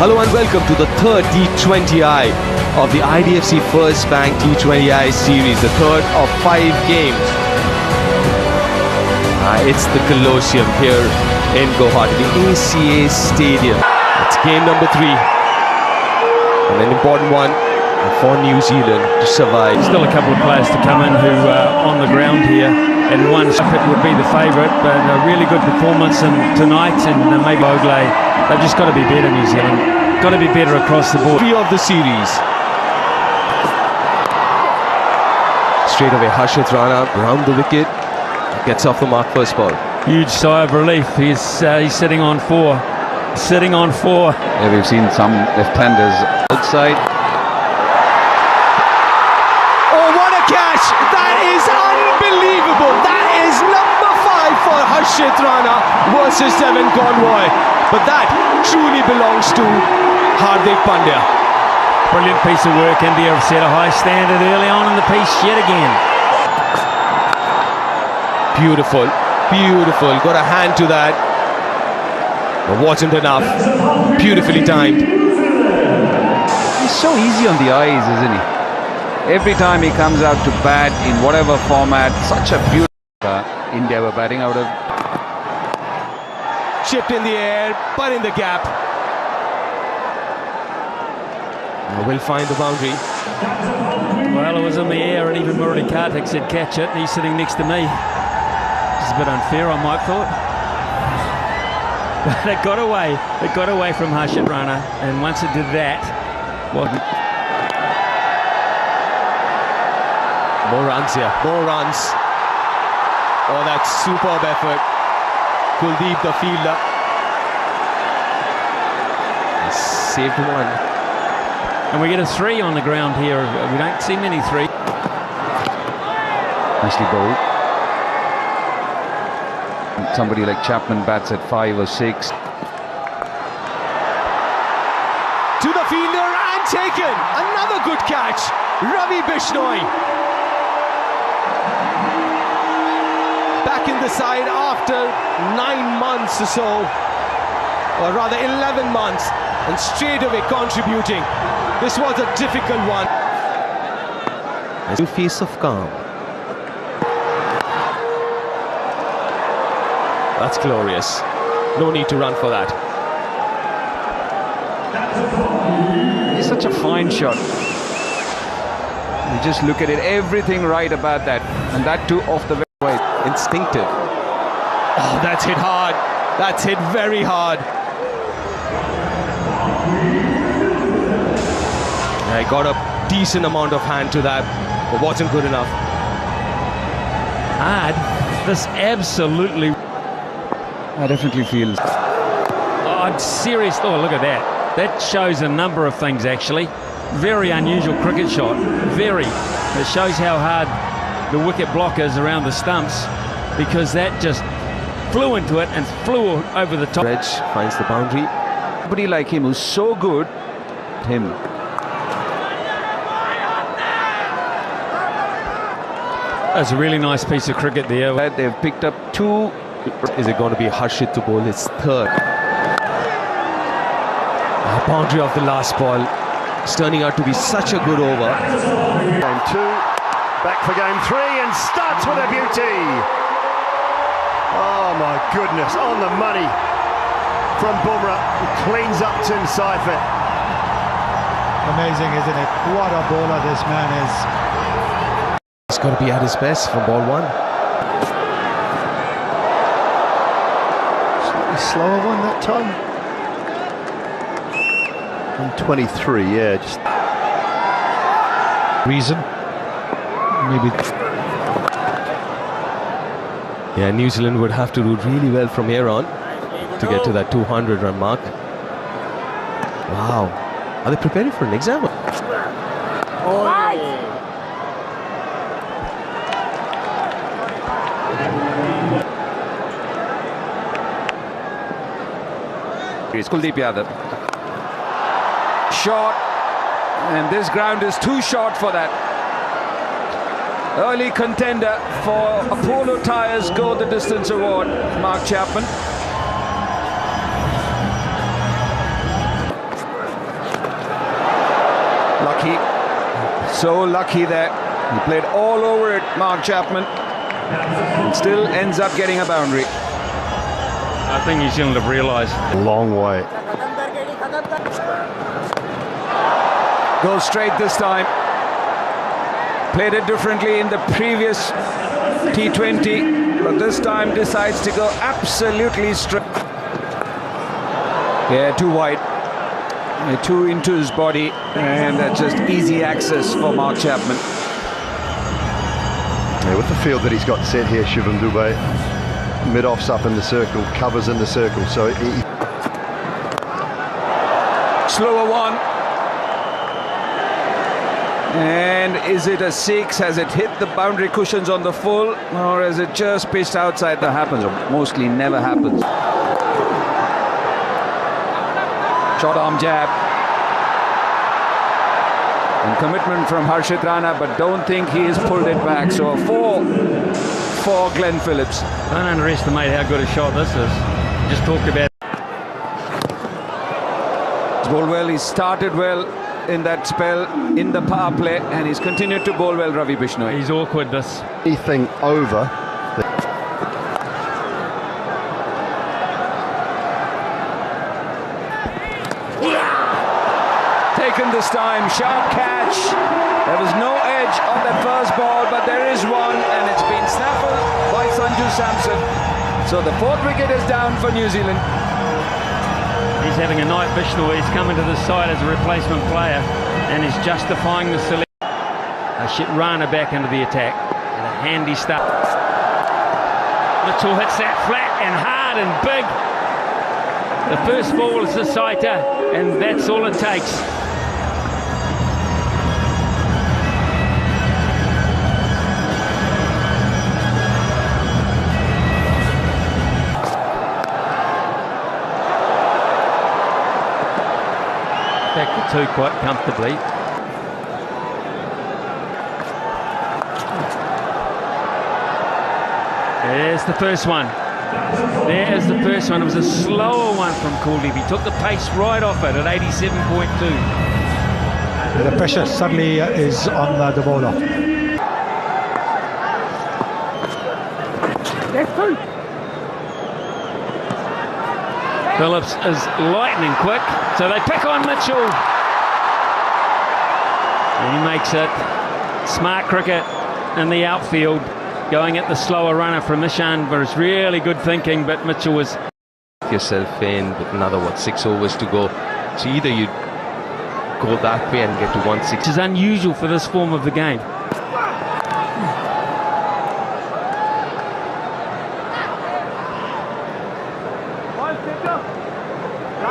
Hello and welcome to the third T20I of the IDFC First Bank T20I series, the third of 5 games. It's the Colosseum here in Guwahati, the ACA Stadium. It's game number 3 and an important one for New Zealand to survive. Still a couple of players to come in who are on the ground here, and one would be the favourite, but a really good performance tonight, and maybe Ogley. They've just got to be better, New Zealand. Got to be better across the board. 3 of the series. Straight away, Harshit Rana round the wicket, gets off the mark first ball. Huge sigh of relief. He's sitting on 4. Sitting on 4. Yeah, we've seen some left-handers outside. Oh, what a catch! That is unbelievable! That is number 5 for Harshit Rana versus Devon Convoy. But that truly belongs to Hardik Pandya. Brilliant piece of work. India have set a high standard early on in the piece yet again. Beautiful, beautiful. Got a hand to that. But wasn't enough. Beautifully timed. He's so easy on the eyes, isn't he? Every time he comes out to bat in whatever format, such a beautiful India were batting out of. Chipped in the air, but in the gap. Will find the boundary. Well, it was in the air, and even Murali Kartik said catch it, and he's sitting next to me. It's a bit unfair, I might thought. But it got away. It got away from Harshit Rana, and once it did that, well, more runs here, more runs. Oh, that's superb effort. Kuldeep, the fielder, saved one. And we get a 3 on the ground here. We don't see many 3. Nicely bowled. Somebody like Chapman bats at 5 or 6. To the fielder and taken. Another good catch. Ravi Bishnoi. Back in the side after 9 months or so, or rather 11 months, and straight away contributing. This was a difficult one. A new face of calm. That's glorious. No need to run for that. It's such a fine shot. You just look at it, everything right about that, and that too off the way. Instinctive. Oh, that's hit hard. That's hit very hard. I got a decent amount of hand to that, but wasn't good enough. Hard. This absolutely. I definitely feel. Oh, serious. Oh, look at that. That shows a number of things, actually. Very unusual cricket shot. Very. It shows how hard the wicket block is around the stumps, because that just flew into it and flew over the top. Reg finds the boundary. Somebody like him who's so good. Him. That's a really nice piece of cricket there. They've picked up 2. Is it going to be Harshit to bowl his 3rd? Boundary of the last ball. It's turning out to be such a good over. Game 2, back for game 3, and starts with a beauty. Oh my goodness, on the money from Bumrah. Cleans up Tim Seifert. Amazing, isn't it? What a bowler this man is. He's got to be at his best from ball 1. Slightly slower one that time. 123, yeah, just Reason? Maybe. Yeah, New Zealand would have to do really well from here on to get to that 200-run mark. Wow. Are they preparing for an exam? It's Kuldeep Yadav. Short, and this ground is too short for that. Early contender for Apollo Tyres Go the Distance Award, Mark Chapman. lucky. So lucky there. He played all over it, Mark Chapman, and still ends up getting a boundary. I think New Zealand have realised. Long way. Goes straight this time. Played it differently in the previous T20, but this time decides to go absolutely straight. Yeah, too wide. Too into his body, and that's just easy access for Mark Chapman. Yeah, with the field that he's got set here, Shivam Dube, mid-off's up in the circle, covers in the circle, so he... Slower one. And is it a 6? Has it hit the boundary cushions on the full, or has it just pitched outside? That happens, or mostly never happens. Short arm jab. And commitment from Harshit Rana, but don't think he has pulled it back. So a 4 for Glenn Phillips. Don't underestimate how good a shot this is. Just talked about. He's bowled well. He started well in that spell in the power play, and he's continued to bowl well, Ravi Bishnoi. He's awkward, this. Anything over... Taken this time, sharp catch. There was no edge on that first ball, but there is one, and it's been snaffled by Sanju Samson. So the 4th wicket is down for New Zealand. He's having a night, Bishnoi. He's coming to the side as a replacement player, and he's justifying the selection. Harshit Rana back into the attack, and a handy start. Mitchell hits that flat and hard and big. The first ball is the sighter, and that's all it takes. Back to 2 quite comfortably. There's the first one. There's the first one. It was a slower one from Kuldeep. He took the pace right off it at 87.2. The pressure suddenly is on the bowler. Phillips is lightning quick, so they pick on Mitchell. And he makes it. Smart cricket in the outfield, going at the slower runner from Ishan, but it's really good thinking, but Mitchell was... Yourself in with another, 6 overs to go. So either you go that way and get to 160. Which is unusual for this form of the game.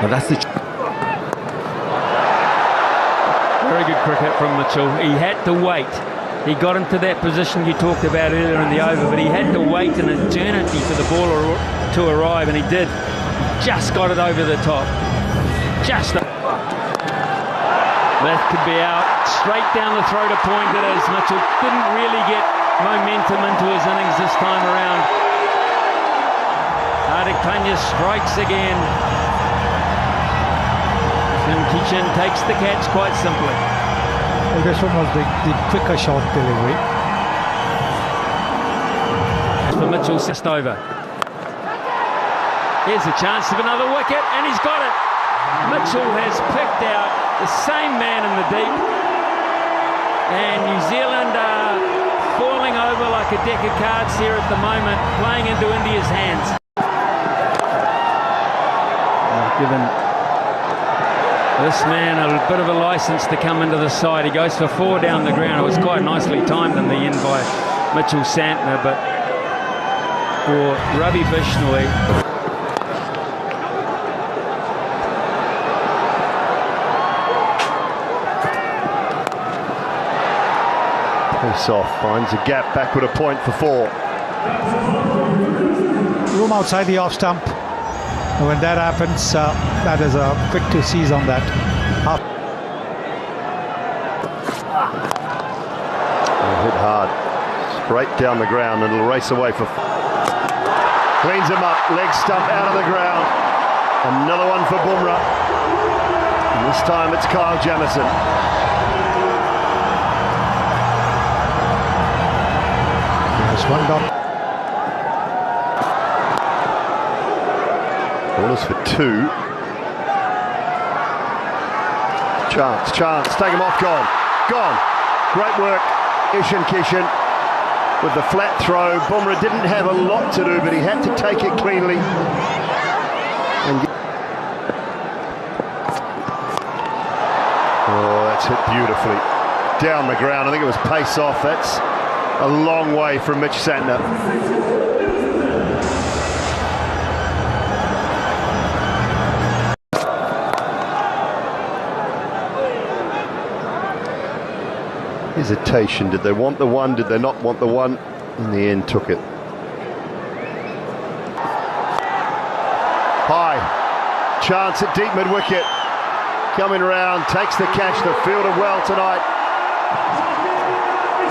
Now that's the... Very good cricket from Mitchell. He had to wait. He got into that position you talked about earlier in the over, but he had to wait an eternity for the ball to arrive, and he did. He just got it over the top. Just... That could be out. Straight down the throat, a point it is. Mitchell didn't really get momentum into his innings this time around. Hardik Pandya strikes again. Kishan takes the catch quite simply. Well, this one was the quicker shot delivery. For Mitchell, just over. Here's a chance of another wicket, and he's got it. Mitchell has picked out the same man in the deep, and New Zealand are falling over like a deck of cards here at the moment, playing into India's hands. Given this man a bit of a license to come into the side. He goes for 4 down the ground. It was quite nicely timed in the end by Mitchell Santner, but for Ravi Bishnoi, pace off, finds a gap, backward a point for 4. Room outside the off stump. And when that happens, that is a quick to seize on that. Hit hard, straight down the ground, and it'll race away for... Cleans him up, leg stump out of the ground. Another one for Bumrah. And this time it's Kyle Jamieson. That's one gone. Ball is for 2. Chance, take him off, gone. Great work, Ishan Kishan with the flat throw. Bumrah didn't have a lot to do, but he had to take it cleanly. Oh, that's hit beautifully. Down the ground, I think it was pace off. That's a long way from Mitch Santner. Hesitation. Did they want the one? Did they not want the one? In the end, took it. High. Chance at deep mid-wicket. Coming around, takes the catch. The fielder well tonight.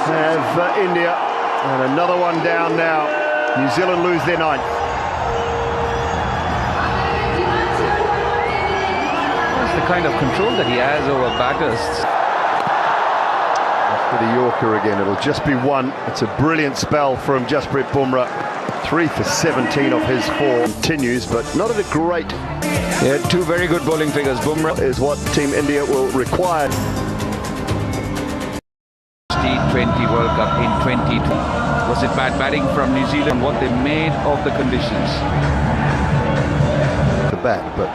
Have India. And another one down now. New Zealand lose their 9th. That's the kind of control that he has over batters. For the Yorker again, it'll just be 1. It's a brilliant spell from Jasprit Bumrah. 3 for 17 off his 4. Continues, but not at a great. He had 2 very good bowling figures. Bumrah Is what Team India will require. T20 World Cup in 2020. Was it bad batting from New Zealand? What they made of the conditions? The bat, but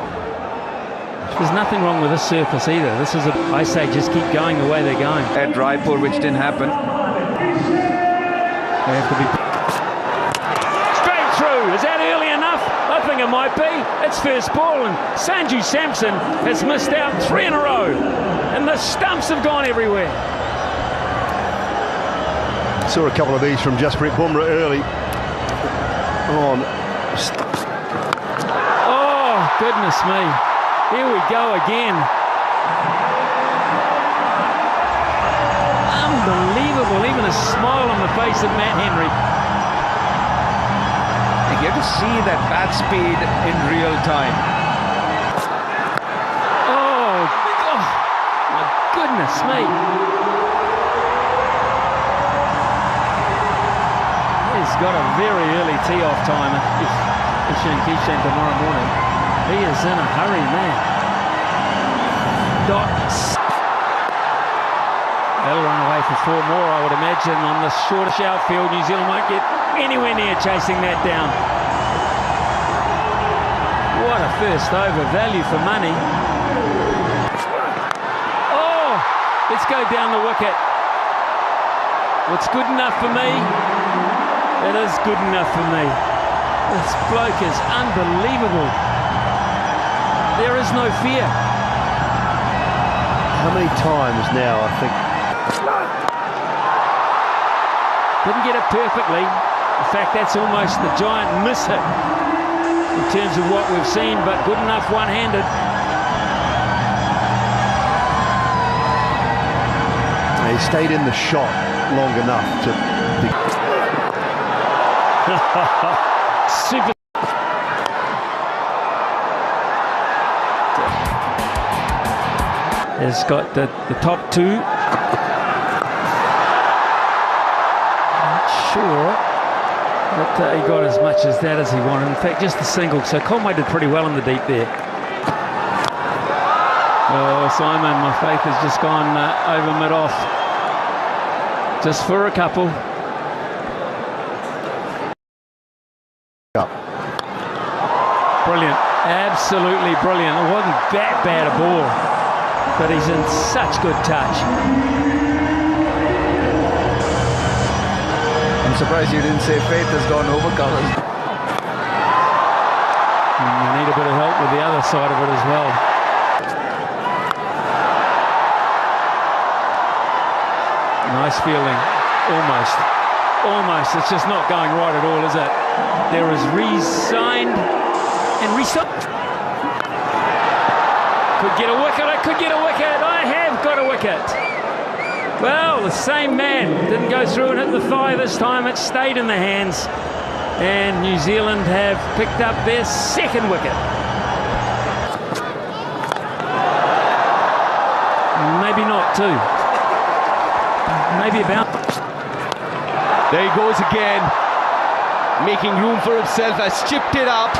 There's nothing wrong with this surface either. This is I say just keep going the way they're going. At Raipur, which didn't happen. They have to be straight through. Is that early enough? I think it might be. It's first ball, and Sanju Samson has missed out 3 in a row, and the stumps have gone everywhere. saw a couple of these from Jasprit Bumrah early on. Oh, goodness me. Here we go again. Unbelievable. Even a smile on the face of Matt Henry. You get to see that bat speed in real time. Oh, my goodness me. He's got a very early tee-off time if Ishan Kishan tomorrow morning. He is in a hurry, man. Dots. They'll run away for 4 more, I would imagine, on the shortish outfield. New Zealand won't get anywhere near chasing that down. What a first over, value for money. Oh, let's go down the wicket. What's good enough for me? It is good enough for me. This bloke is unbelievable. There is no fear. How many times now, I think? Didn't get it perfectly. In fact, that's almost the giant miss hit in terms of what we've seen, but good enough one-handed. He stayed in the shot long enough to be... Super. Has got the top 2. Not sure that he got as much as that as he wanted. In fact, just a single. So Conway did pretty well in the deep there. Oh, Simon, my faith has just gone over mid-off. Just for a couple. Brilliant, absolutely brilliant. It wasn't that bad a ball, but he's in such good touch. I'm surprised you didn't say faith has gone over colours. You need a bit of help with the other side of it as well. Nice fielding, almost. It's just not going right at all, is it? There is resigned and resigned. Could get a wicket, I could get a wicket, I have got a wicket. Well, the same man didn't go through and hit the thigh this time, it stayed in the hands. And New Zealand have picked up their 2nd wicket. Maybe not 2. Maybe about. There he goes again, making room for himself, has chipped it up.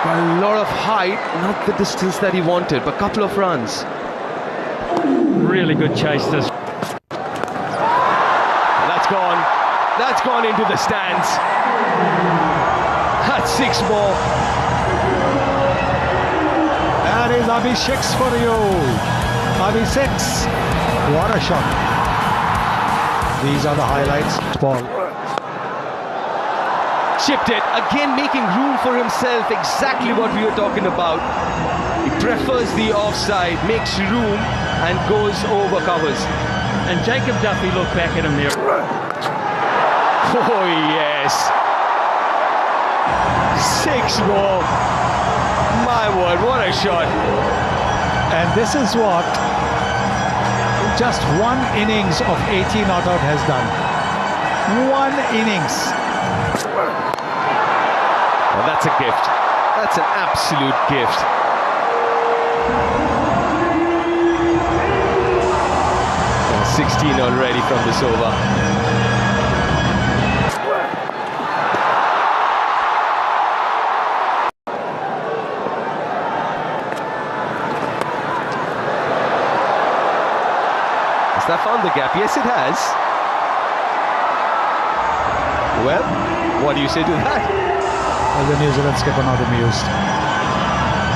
Got a lot of height, not the distance that he wanted, but a couple of runs. Really good chase this. That's gone into the stands. That's 6 more. That is Abhishek's for you. Abhishek's. What a shot. These are the highlights. Ball. Chipped it, again making room for himself, exactly what we were talking about. He prefers the offside, makes room and goes over covers. And Jacob Duffy looked back at him there. Oh yes. 6 more. My word, what a shot. And this is what just one innings of 80 not out has done. One innings. Well, that's a gift. That's an absolute gift. And 16 already from this over. Has that found the gap? Yes, it has. Well, what do you say to that? Well, the New Zealand skipper not amused.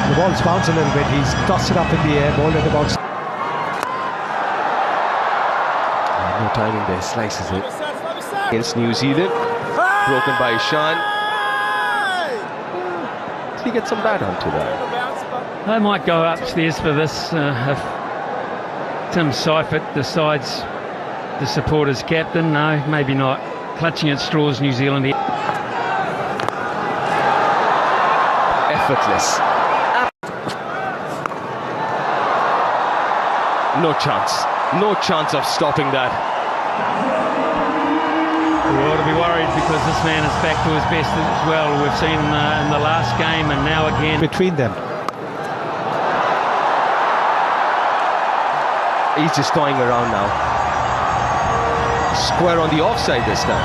The ball's bounced a little bit. He's tossed it up in the air, bowled it about. No timing there, slices it. Against New Zealand. Broken by Ishan. Did he get some bat onto that? I might go upstairs for this if Tim Seifert decides to support his captain. No, maybe not. Clutching at straws, New Zealand here. Effortless. No chance. No chance of stopping that. We ought to be worried because this man is back to his best as well. We've seen in the last game and now again. Between them. He's just toying around now. Square on the offside this time.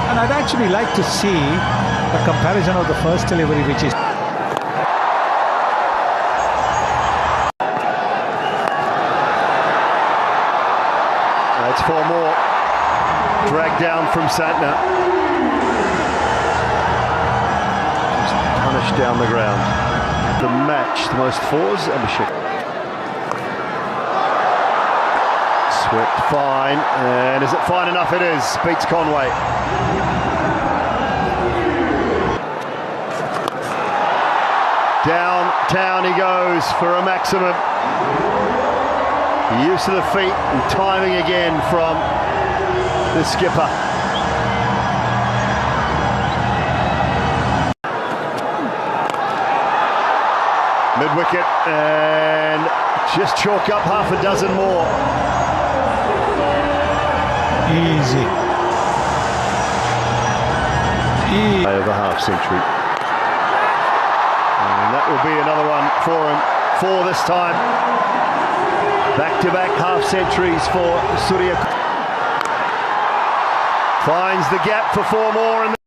And I'd actually like to see a comparison of the first delivery, which is That's 4 more. Dragged down from Santner. Just punished down the ground. The match, the most 4s, Abhishek. Swept fine, and is it fine enough? It is. Beats Conway. Downtown he goes for a maximum. Use of the feet and timing again from the skipper. Mid-wicket and just chalk up half a dozen more. easy. Over half century. And that will be another one for him, 4 this time. Back-to-back half centuries for Surya. Finds the gap for 4 more.